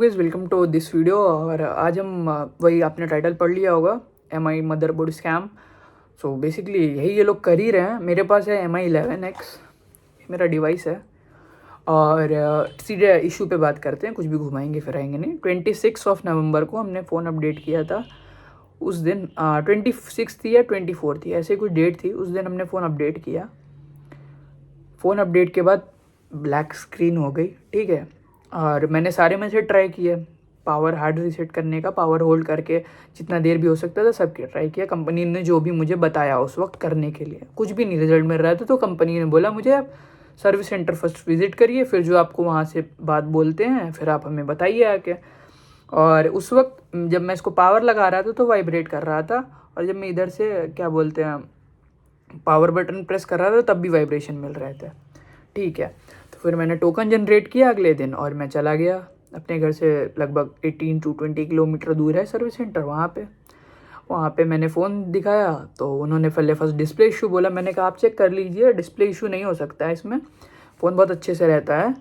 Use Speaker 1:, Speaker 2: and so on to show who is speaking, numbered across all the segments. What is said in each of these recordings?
Speaker 1: Guys welcome to this video. और आज हम वही आपने टाइटल पढ़ लिया होगा, MI motherboard scam. So basically यही ये लोग कर ही रहे हैं। मेरे पास है MI11X, मेरा डिवाइस है। और सीधे इशू पे बात करते हैं, कुछ भी घुमाएंगे फिराएंगे नहीं। 26 नवंबर को हमने फ़ोन अपडेट किया था। उस दिन 26 थी या 24 थी, ऐसे कुछ डेट थी। उस दिन हमने फ़ोन अपडेट किया। फ़ोन अपडेट के बाद ब्लैक स्क्रीन हो गई, ठीक है। और मैंने सारे में से ट्राई किया, पावर हार्ड रीसेट करने का, पावर होल्ड करके जितना देर भी हो सकता था सबके ट्राई किया। कंपनी ने जो भी मुझे बताया उस वक्त करने के लिए, कुछ भी नहीं रिजल्ट मिल रहा था। तो कंपनी ने बोला मुझे आप सर्विस सेंटर फर्स्ट विजिट करिए, फिर जो आपको वहाँ से बात बोलते हैं फिर आप हमें बताइए आके। और उस वक्त जब मैं इसको पावर लगा रहा था तो वाइब्रेट कर रहा था, और जब मैं इधर से क्या बोलते हैं पावर बटन प्रेस कर रहा था तब भी वाइब्रेशन मिल रहे थे, ठीक है। तो फिर मैंने टोकन जनरेट किया अगले दिन और मैं चला गया अपने घर से। लगभग 18 to 20 किलोमीटर दूर है सर्विस सेंटर। वहाँ पे मैंने फ़ोन दिखाया तो उन्होंने पहले फर्स्ट डिस्प्ले इशू बोला। मैंने कहा आप चेक कर लीजिए, डिस्प्ले इशू नहीं हो सकता है इसमें, फ़ोन बहुत अच्छे से रहता है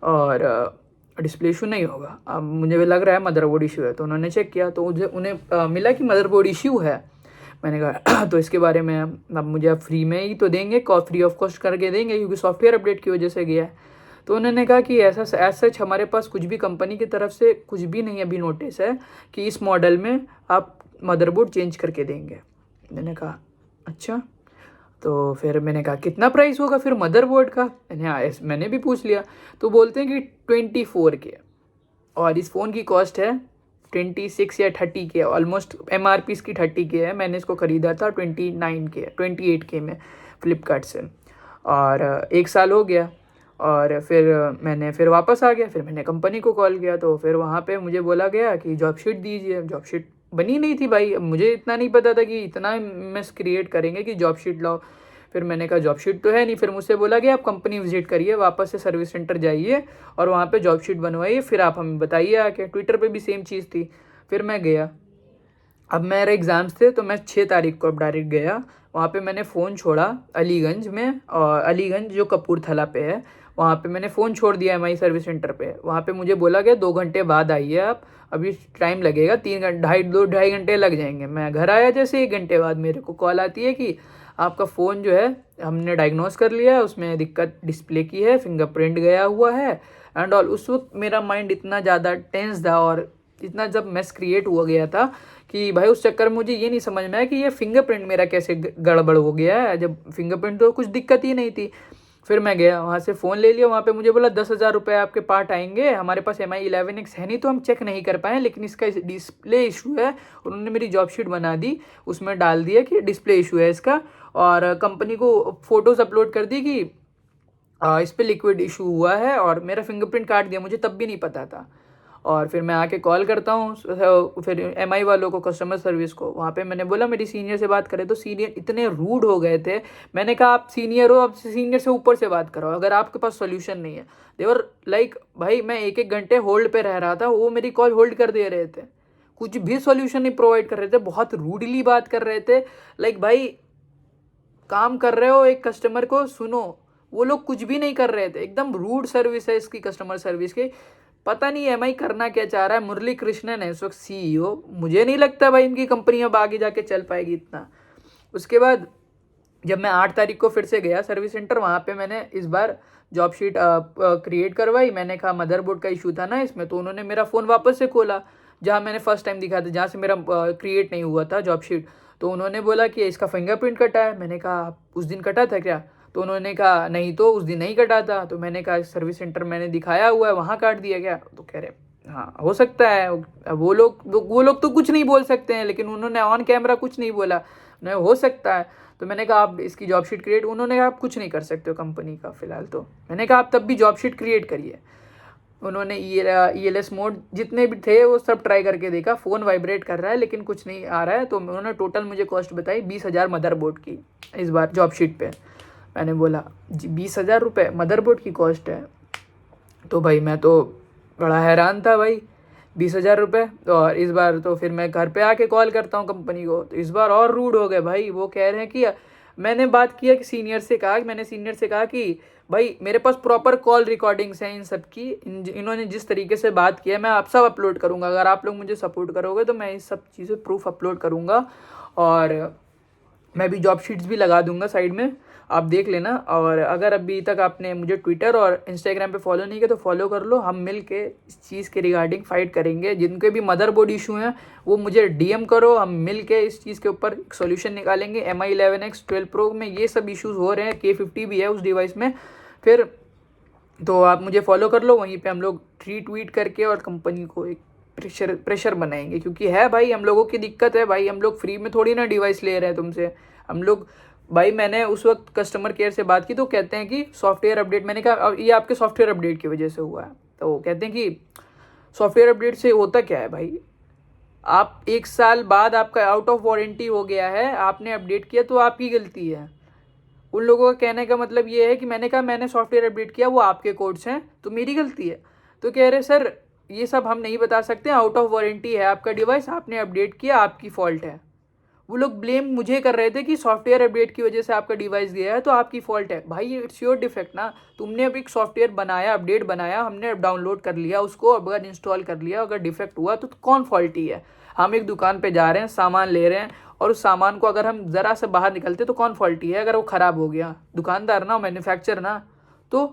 Speaker 1: और डिस्प्ले इशू नहीं होगा। अब मुझे भी लग रहा है मदरबोर्ड इशू है। तो उन्होंने चेक किया तो उन्हें मिला कि मदरबोर्ड इशू है। मैंने कहा तो इसके बारे में अब मुझे आप फ्री में ही तो देंगे, फ्री ऑफ कॉस्ट करके देंगे क्योंकि सॉफ्टवेयर अपडेट की वजह से गया है। तो उन्होंने कहा कि ऐसा एज सच हमारे पास कुछ भी कंपनी की तरफ से कुछ भी नहीं अभी नोटिस है कि इस मॉडल में आप मदरबोर्ड चेंज करके देंगे। मैंने कहा अच्छा। तो फिर मैंने कहा कितना प्राइस होगा फिर मदरबोर्ड का। मैंने भी पूछ लिया। तो बोलते हैं कि 24 के, और इस फ़ोन की कॉस्ट है 26 या 30 के, ऑलमोस्ट MRP इसकी 30 के है। मैंने इसको ख़रीदा था 28 के में फ़्लिपकार्ट से। और 1 साल हो गया और फिर वापस आ गया। फिर मैंने कंपनी को कॉल किया तो फिर वहाँ पे मुझे बोला गया कि जॉब शीट दीजिए। जॉब शीट बनी नहीं थी भाई, मुझे इतना नहीं पता था कि इतना मेस क्रिएट करेंगे कि जॉब शीट लाओ। फिर मैंने कहा जॉब शीट तो है नहीं। फिर मुझसे बोला गया आप कंपनी विजिट करिए, वापस से सर्विस सेंटर जाइए और वहाँ पे जॉब शीट बनवाइए, फिर आप हमें बताइए आके। ट्विटर पे भी सेम चीज़ थी। फिर मैं गया, अब मेरे एग्ज़ाम्स थे तो मैं 6 तारीख को अब डायरेक्ट गया। वहाँ पे मैंने फ़ोन छोड़ा अलीगंज में, और अलीगंज जो कपूरथला पे है वहाँ पे मैंने फ़ोन छोड़ दिया MI सर्विस सेंटर पे। वहाँ पे मुझे बोला गया 2 घंटे बाद आइए आप, अभी टाइम लगेगा 3 घंटे, 2 ढाई घंटे लग जाएंगे। मैं घर आया जैसे 1 घंटे बाद मेरे को कॉल आती है कि आपका फ़ोन जो है हमने डायग्नोस कर लिया है, उसमें दिक्कत डिस्प्ले की है, फिंगरप्रिंट गया हुआ है एंड ऑल। उस वक्त मेरा माइंड इतना ज़्यादा टेंस था और इतना जब मेस क्रिएट हुआ गया था कि भाई उस चक्कर में मुझे ये नहीं समझ में आया कि ये फिंगरप्रिंट मेरा कैसे गड़बड़ हो गया है, जब फिंगरप्रिंट तो कुछ दिक्कत ही नहीं थी। फिर मैं गया वहाँ से फ़ोन ले लिया। वहाँ पे मुझे बोला 10,000 रुपये आपके पार्ट आएंगे, हमारे पास MI11X है नहीं तो हम चेक नहीं कर पाए, लेकिन इसका डिस्प्ले इशू है। उन्होंने मेरी जॉब शीट बना दी, उसमें डाल दिया कि डिस्प्ले इशू है इसका, और कंपनी को फ़ोटोज़ अपलोड कर दी कि इस पर लिक्विड इशू हुआ है, और मेरा फिंगरप्रिंट काट दिया, मुझे तब भी नहीं पता था। और फिर मैं आके कॉल करता हूँ फिर MI वालों को, कस्टमर सर्विस को। वहाँ पे मैंने बोला मेरी सीनियर से बात करें, तो सीनियर इतने रूड हो गए थे। मैंने कहा आप सीनियर हो, आप सीनियर से ऊपर से बात करो अगर आपके पास सोल्यूशन नहीं है। देवर लाइक भाई मैं 1-1 घंटे होल्ड पे रह रहा था, वो मेरी कॉल होल्ड कर दे रहे थे, कुछ भी सोल्यूशन नहीं प्रोवाइड कर रहे थे, बहुत रूडली बात कर रहे थे। लाइक भाई काम कर रहे हो, एक कस्टमर को सुनो। वो लोग कुछ भी नहीं कर रहे थे, एकदम रूड सर्विस है इसकी कस्टमर सर्विस की। पता नहीं MI करना क्या चाह रहा है। मुरली कृष्णन है इस वक्त CEO। मुझे नहीं लगता भाई इनकी कंपनी अब आगे जाके चल पाएगी इतना। उसके बाद जब मैं 8 तारीख को फिर से गया सर्विस सेंटर, वहाँ पे मैंने इस बार जॉब शीट क्रिएट करवाई। मैंने कहा मदरबोर्ड का इशू था ना इसमें, तो उन्होंने मेरा फ़ोन वापस से खोला जहाँ मैंने फर्स्ट टाइम दिखा था, जहाँ से मेरा क्रिएट नहीं हुआ था जॉब शीट। तो उन्होंने बोला कि इसका फिंगरप्रिंट कटा है। मैंने कहा उस दिन कटा था क्या? तो उन्होंने कहा नहीं तो उस दिन नहीं कटा था। तो मैंने कहा सर्विस सेंटर मैंने दिखाया हुआ है, वहाँ काट दिया क्या? तो कह रहे हाँ हो सकता है। अब वो लोग तो कुछ नहीं बोल सकते हैं, लेकिन उन्होंने ऑन कैमरा कुछ नहीं बोला, नहीं हो सकता है। तो मैंने कहा आप इसकी जॉब शीट क्रिएट, उन्होंने कहा आप कुछ नहीं कर सकते हो कंपनी का फ़िलहाल। तो मैंने कहा आप तब भी जॉब शीट क्रिएट करिए। उन्होंने ELS मोड जितने भी थे वो सब ट्राई करके देखा, फ़ोन वाइब्रेट कर रहा है लेकिन कुछ नहीं आ रहा है। तो उन्होंने टोटल मुझे कॉस्ट बताई 20,000 मदरबोर्ड की इस बार जॉब शीट पे। मैंने बोला जी 20,000 रुपये मदरबोर्ड की कॉस्ट है? तो भाई मैं तो बड़ा हैरान था भाई, 20,000 रुपये। और इस बार तो फिर मैं घर पे आके कॉल करता हूँ कंपनी को, तो इस बार और रूड हो गए भाई। वो कह रहे हैं कि मैंने सीनियर से कहा कि भाई मेरे पास प्रॉपर कॉल रिकॉर्डिंग्स हैं इन सब की, इन्होंने जिस तरीके से बात किया मैं आप सब अपलोड करूँगा। अगर आप लोग मुझे सपोर्ट करोगे तो मैं इस सब चीज़ें प्रूफ अपलोड करूँगा, और मैं भी जॉब शीट्स भी लगा दूंगा साइड में, आप देख लेना। और अगर अभी तक आपने मुझे ट्विटर और इंस्टाग्राम पे फॉलो नहीं किया तो फॉलो कर लो। हम मिल के इस चीज़ के रिगार्डिंग फाइट करेंगे। जिनके भी मदरबोर्ड इशू हैं वो मुझे डीएम करो, हम मिल के इस चीज़ के ऊपर एक सोल्यूशन निकालेंगे। MI 11X 12 Pro में ये सब इश्यूज़ हो रहे हैं, K50 भी है उस डिवाइस में। फिर तो आप मुझे फॉलो कर लो, वहीं पे हम लोग ट्वीट करके और कंपनी को एक प्रेशर बनाएंगे। क्योंकि है भाई, हम लोगों की दिक्कत है भाई, हम लोग फ्री में थोड़ी ना डिवाइस ले रहे हैं तुमसे। हम लोग भाई, मैंने उस वक्त कस्टमर केयर से बात की तो कहते हैं कि सॉफ्टवेयर अपडेट, मैंने कहा ये आपके सॉफ्टवेयर अपडेट की वजह से हुआ है। तो कहते हैं कि सॉफ्टवेयर अपडेट से होता क्या है भाई, आप 1 साल बाद आपका आउट ऑफ वारंटी हो गया है, आपने अपडेट किया तो आपकी गलती है। उन लोगों का कहने का मतलब ये है कि मैंने कहा मैंने सॉफ्टवेयर अपडेट किया, वो आपके कोड्स हैं तो मेरी गलती है। तो कह रहे सर ये सब हम नहीं बता सकते, आउट ऑफ वारंटी है आपका डिवाइस, आपने अपडेट किया, आपकी फॉल्ट है। वो लोग ब्लेम मुझे कर रहे थे कि सॉफ्टवेयर अपडेट की वजह से आपका डिवाइस गया है तो आपकी फॉल्ट है। भाई इट्स योर डिफेक्ट ना, तुमने अब एक सॉफ्टवेयर बनाया, अपडेट बनाया, हमने डाउनलोड कर लिया उसको, अगर इंस्टॉल कर लिया, अगर डिफेक्ट हुआ तो कौन फॉल्टी है। हम एक दुकान पे जा रहे हैं, सामान ले रहे हैं, और उस सामान को अगर हम ज़रा से बाहर निकलते तो कौन फॉल्टी है अगर वो ख़राब हो गया? दुकानदार ना, मैन्युफैक्चर ना। तो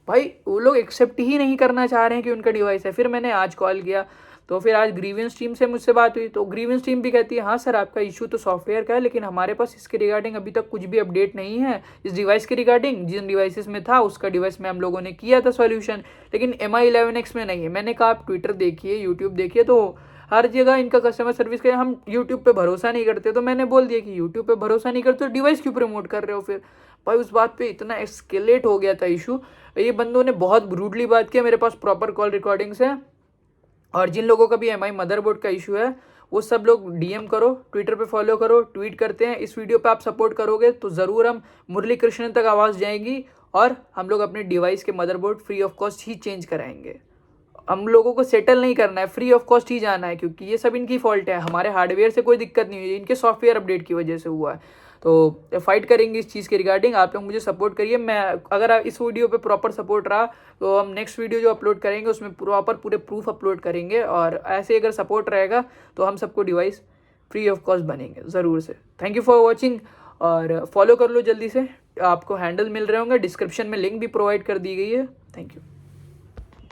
Speaker 1: भाई वो लोग एक्सेप्ट ही नहीं करना चाह रहे हैं कि उनका डिवाइस है। फिर मैंने आज कॉल किया, तो फिर आज ग्रीवेंस टीम से मुझसे बात हुई, तो ग्रीवेंस टीम भी कहती है हाँ सर आपका इशू तो सॉफ्टवेयर का है, लेकिन हमारे पास इसके रिगार्डिंग अभी तक कुछ भी अपडेट नहीं है। इस डिवाइस के रिगार्डिंग जिन डिवाइसेस में था उसका डिवाइस में हम लोगों ने किया था सॉल्यूशन, लेकिन MI 11X में नहीं है। मैंने कहा आप ट्विटर देखिए, यूट्यूब देखिए, तो हर जगह इनका कस्टमर सर्विस का, हम यूट्यूब पे भरोसा नहीं करते। तो मैंने बोल दिया कि यूट्यूब पे भरोसा नहीं करते तो डिवाइस क्यों प्रमोट कर रहे हो फिर? भाई उस बात पे इतना एस्केलेट हो गया था इशू, ये बंदों ने बहुत रूडली बात किया। मेरे पास प्रॉपर कॉल रिकॉर्डिंग्स है। और जिन लोगों का भी MI मदरबोर्ड का इशू है वो सब लोग DM करो, ट्विटर पे फॉलो करो, ट्वीट करते हैं। इस वीडियो पे आप सपोर्ट करोगे तो ज़रूर हम मुरली कृष्णन तक आवाज़ जाएगी, और हम लोग अपने डिवाइस के motherboard free of cost he change कराएंगे। हम लोगों को सेटल नहीं करना है, फ्री ऑफ कॉस्ट ही जाना है, क्योंकि ये सब इनकी फॉल्ट है। हमारे हार्डवेयर से कोई दिक्कत नहीं हुई, इनके सॉफ्टवेयर अपडेट की वजह से हुआ है। तो फाइट करेंगे इस चीज़ के रिगार्डिंग। आप लोग मुझे सपोर्ट करिए। मैं अगर इस वीडियो पे प्रॉपर सपोर्ट रहा तो हम नेक्स्ट वीडियो जो अपलोड करेंगे उसमें प्रॉपर पूरे प्रूफ अपलोड करेंगे, और ऐसे अगर सपोर्ट रहेगा तो हम सबको डिवाइस फ्री ऑफ कॉस्ट बनेंगे ज़रूर से। थैंक यू फॉर वॉचिंग, और फॉलो कर लो जल्दी से। आपको हैंडल मिल रहे होंगे, डिस्क्रिप्शन में लिंक भी प्रोवाइड कर दी गई है। Thank you.